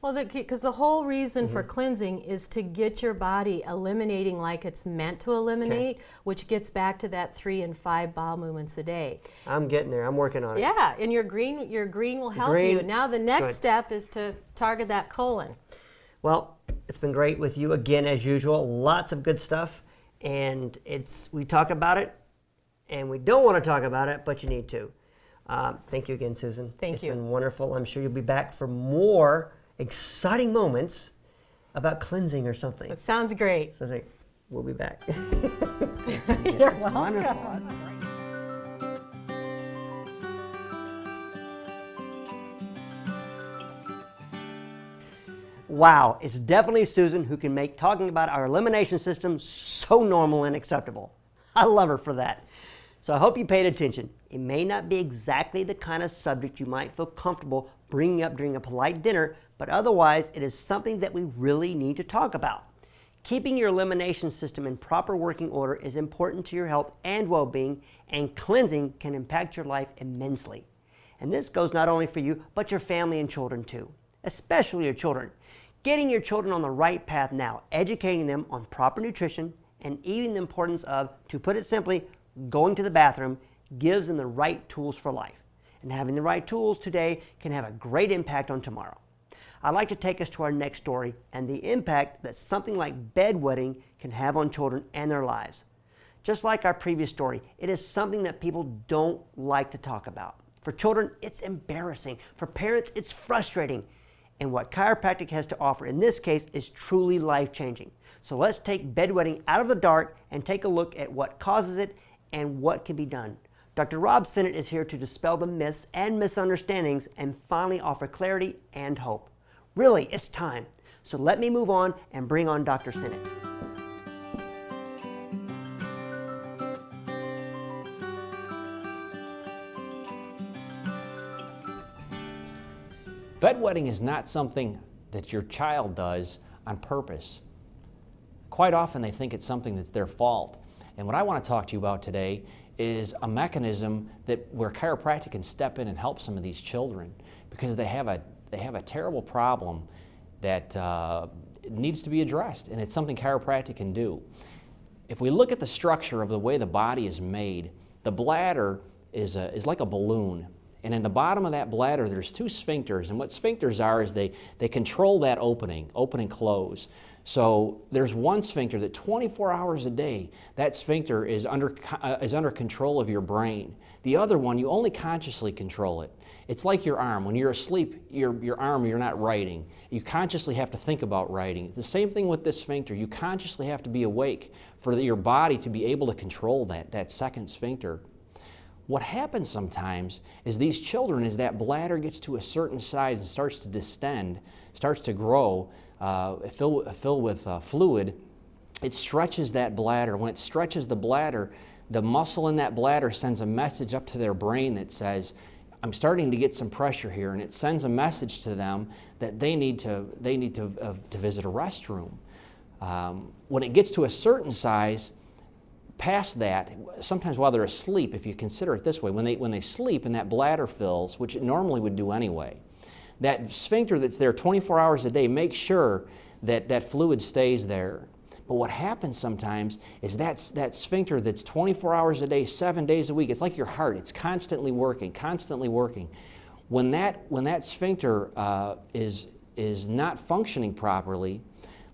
Well, because the whole reason for cleansing is to get your body eliminating like it's meant to eliminate, which gets back to that 3 and 5 bowel movements a day. I'm getting there. I'm working on it. Yeah, and your green will help you. Now the next step is to target that colon. Well, it's been great with you again, as usual. Lots of good stuff, and we talk about it, and we don't want to talk about it, but you need to. Thank you again, Susan. Thank you. It's been wonderful. I'm sure you'll be back for more exciting moments about cleansing or something. It sounds great. So we'll be back. You're welcome. Wonderful. Wow, it's definitely Susan who can make talking about our elimination system so normal and acceptable. I love her for that. So I hope you paid attention. It may not be exactly the kind of subject you might feel comfortable bringing up during a polite dinner, but otherwise it is something that we really need to talk about. Keeping your elimination system in proper working order is important to your health and well-being, and cleansing can impact your life immensely. And this goes not only for you, but your family and children too, especially your children. Getting your children on the right path now, educating them on proper nutrition, and even the importance of, to put it simply, going to the bathroom gives them the right tools for life. And having the right tools today can have a great impact on tomorrow. I'd like to take us to our next story and the impact that something like bedwetting can have on children and their lives. Just like our previous story, it is something that people don't like to talk about. For children, it's embarrassing. For parents, it's frustrating. And what chiropractic has to offer in this case is truly life-changing. So let's take bedwetting out of the dark and take a look at what causes it and what can be done. Dr. Rob Sennett is here to dispel the myths and misunderstandings and finally offer clarity and hope. Really, it's time. So let me move on and bring on Dr. Sennett. Bedwetting is not something that your child does on purpose. Quite often they think it's something that's their fault. And what I want to talk to you about today is a mechanism where chiropractic can step in and help some of these children, because they have a terrible problem that needs to be addressed, and it's something chiropractic can do. If we look at the structure of the way the body is made, the bladder is like a balloon. And in the bottom of that bladder, there's two sphincters. And what sphincters are is they control that opening, close. So there's one sphincter that 24 hours a day, that sphincter is under control of your brain. The other one, you only consciously control it. It's like your arm. When you're asleep, your arm, you're not writing. You consciously have to think about writing. It's the same thing with this sphincter. You consciously have to be awake for your body to be able to control that second sphincter. What happens sometimes is these children, as that bladder gets to a certain size and starts to distend, starts to grow, fill with fluid, it stretches that bladder. When it stretches the bladder, the muscle in that bladder sends a message up to their brain that says, I'm starting to get some pressure here, and it sends a message to them that they need to visit a restroom. When it gets to a certain size, past that, sometimes while they're asleep, if you consider it this way, when they sleep and that bladder fills, which it normally would do anyway, that sphincter that's there 24 hours a day makes sure that fluid stays there. But what happens sometimes is that sphincter that's 24 hours a day, 7 days a week, it's like your heart, it's constantly working. When that sphincter is not functioning properly,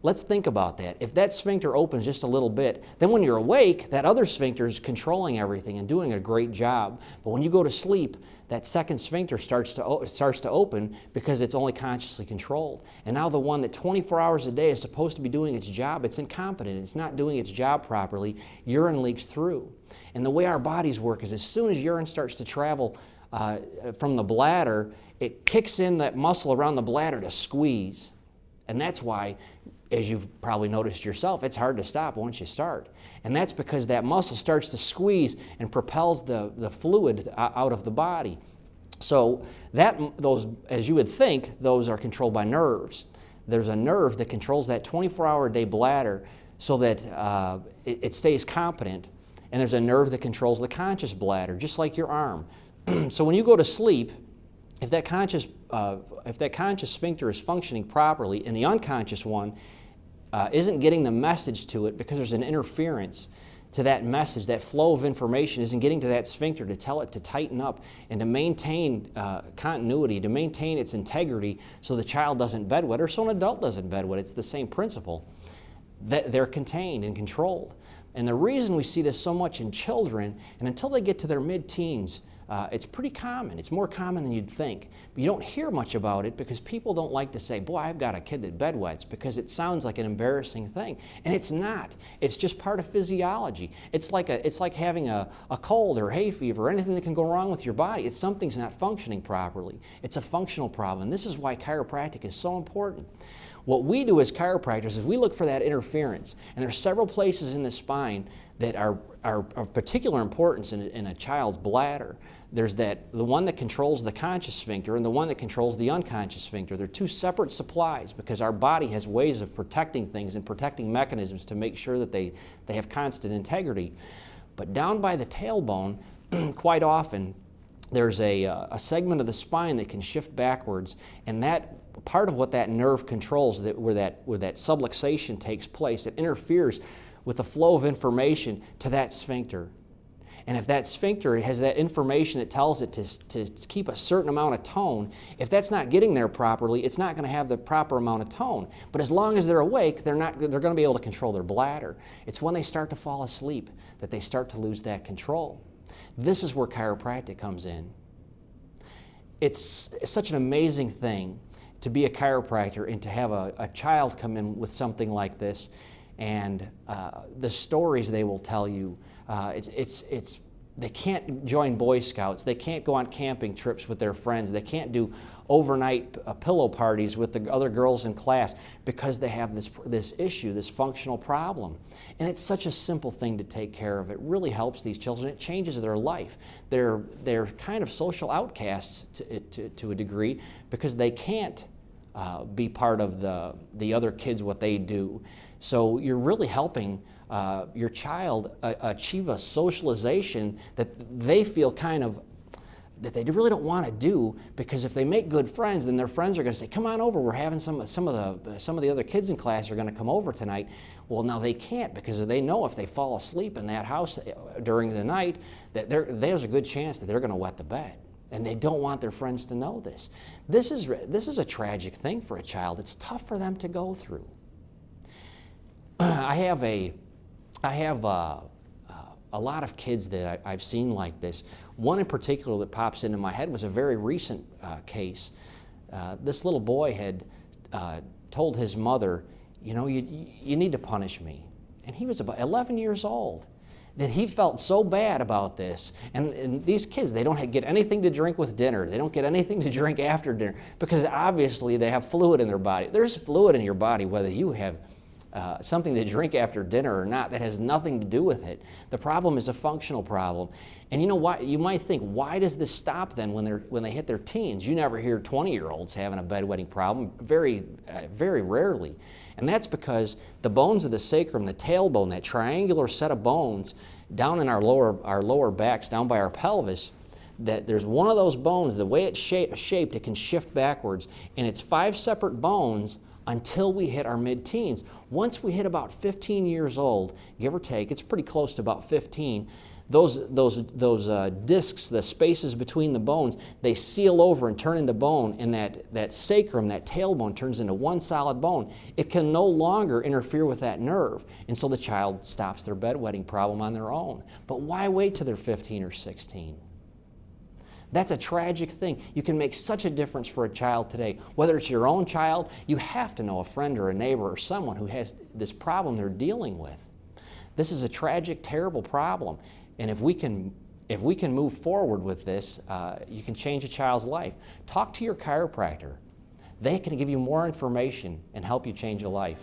let's think about that. If that sphincter opens just a little bit, then when you're awake, that other sphincter is controlling everything and doing a great job. But when you go to sleep, that second sphincter starts to open because it's only consciously controlled. And now the one that 24 hours a day is supposed to be doing its job, it's incompetent. It's not doing its job properly. Urine leaks through. And the way our bodies work is as soon as urine starts to travel from the bladder, it kicks in that muscle around the bladder to squeeze. And that's why, as you've probably noticed yourself, it's hard to stop once you start. And that's because that muscle starts to squeeze and propels the fluid out of the body. So those, as you would think, those are controlled by nerves. There's a nerve that controls that 24-hour-a-day bladder so that it stays competent. And there's a nerve that controls the conscious bladder, just like your arm. So when you go to sleep, if that conscious sphincter is functioning properly and the unconscious one isn't getting the message to it because there's an interference to that message, that flow of information isn't getting to that sphincter to tell it to tighten up and to maintain continuity, to maintain its integrity so the child doesn't bedwet or so an adult doesn't bedwet. It's the same principle. That they're contained and controlled. And the reason we see this so much in children, and until they get to their mid-teens, it's pretty common. It's more common than you'd think. But you don't hear much about it because people don't like to say, boy, I've got a kid that bedwets, because it sounds like an embarrassing thing. And it's not. It's just part of physiology. It's like having a cold or hay fever or anything that can go wrong with your body. It's something's not functioning properly. It's a functional problem. This is why chiropractic is so important. What we do as chiropractors is we look for that interference. And there are several places in the spine that are of particular importance in a child's bladder. There's the one that controls the conscious sphincter and the one that controls the unconscious sphincter. They're two separate supplies because our body has ways of protecting things and protecting mechanisms to make sure that they have constant integrity. But down by the tailbone, quite often, there's a segment of the spine that can shift backwards, and that part of what that nerve controls, where that subluxation takes place, it interferes with the flow of information to that sphincter. And if that sphincter has that information that tells it to keep a certain amount of tone, if that's not getting there properly, it's not going to have the proper amount of tone. But as long as they're awake, they're going to be able to control their bladder. It's when they start to fall asleep that they start to lose that control. This is where chiropractic comes in. It's such an amazing thing to be a chiropractor and to have a child come in with something like this, and the stories they will tell you. They can't join Boy Scouts. They can't go on camping trips with their friends. They can't do overnight pillow parties with the other girls in class because they have this issue, this functional problem. And it's such a simple thing to take care of. It really helps these children. It changes their life. They're kind of social outcasts to a degree because they can't be part of the other kids, what they do. So you're really helping your child achieve a socialization that they feel kind of that they really don't want to do, because if they make good friends, then their friends are going to say, come on over, we're having some of the other kids in class are going to come over tonight. Well, now they can't, because they know if they fall asleep in that house during the night, that there's a good chance that they're going to wet the bed. And they don't want their friends to know this. This is a tragic thing for a child. It's tough for them to go through. I have a lot of kids that I've seen like this. One in particular that pops into my head was a very recent case. This little boy had told his mother, you know, you need to punish me. And he was about 11 years old. That he felt so bad about this. And these kids, they don't get anything to drink with dinner. They don't get anything to drink after dinner, because obviously they have fluid in their body. There's fluid in your body whether you have something to drink after dinner or not. That has nothing to do with it. The problem is a functional problem. And you know what? You might think, why does this stop then when they hit their teens? You never hear 20-year-olds having a bedwetting problem, very rarely. And that's because the bones of the sacrum, the tailbone, that triangular set of bones down in our lower backs, down by our pelvis, that there's one of those bones, the way it's shaped, it can shift backwards. And it's 5 separate bones until we hit our mid-teens. Once we hit about 15 years old, give or take, it's pretty close to about 15, those discs, the spaces between the bones, they seal over and turn into bone, and that sacrum, that tailbone, turns into one solid bone. It can no longer interfere with that nerve, and so the child stops their bedwetting problem on their own. But why wait till they're 15 or 16? That's a tragic thing. You can make such a difference for a child today. Whether it's your own child, you have to know a friend or a neighbor or someone who has this problem they're dealing with. This is a tragic, terrible problem. And if we can move forward with this, you can change a child's life. Talk to your chiropractor. They can give you more information and help you change a life.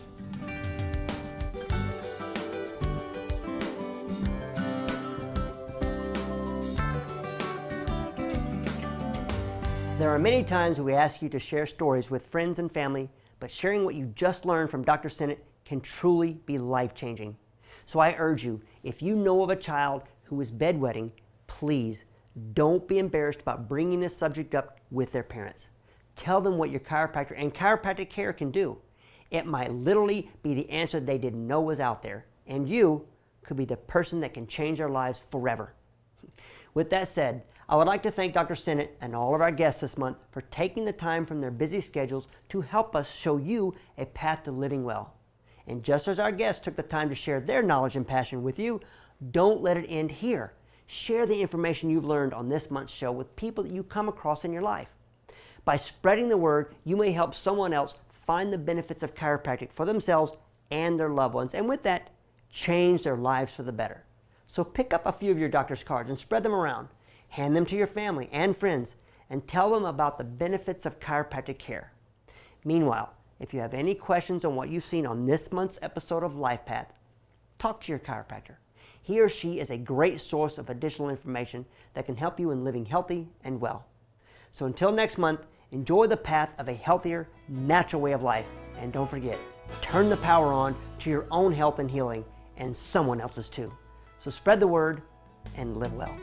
There are many times we ask you to share stories with friends and family, but sharing what you just learned from Dr. Sennett can truly be life-changing. So I urge you, if you know of a child who is bedwetting, please don't be embarrassed about bringing this subject up with their parents. Tell them what your chiropractor and chiropractic care can do. It might literally be the answer they didn't know was out there, and you could be the person that can change their lives forever. With that said, I would like to thank Dr. Sennett and all of our guests this month for taking the time from their busy schedules to help us show you a path to living well. And just as our guests took the time to share their knowledge and passion with you, don't let it end here. Share the information you've learned on this month's show with people that you come across in your life. By spreading the word, you may help someone else find the benefits of chiropractic for themselves and their loved ones, and with that, change their lives for the better. So pick up a few of your doctor's cards and spread them around. Hand them to your family and friends and tell them about the benefits of chiropractic care. Meanwhile, if you have any questions on what you've seen on this month's episode of Life Path, talk to your chiropractor. He or she is a great source of additional information that can help you in living healthy and well. So until next month, enjoy the path of a healthier, natural way of life. And don't forget, turn the power on to your own health and healing and someone else's too. So spread the word and live well.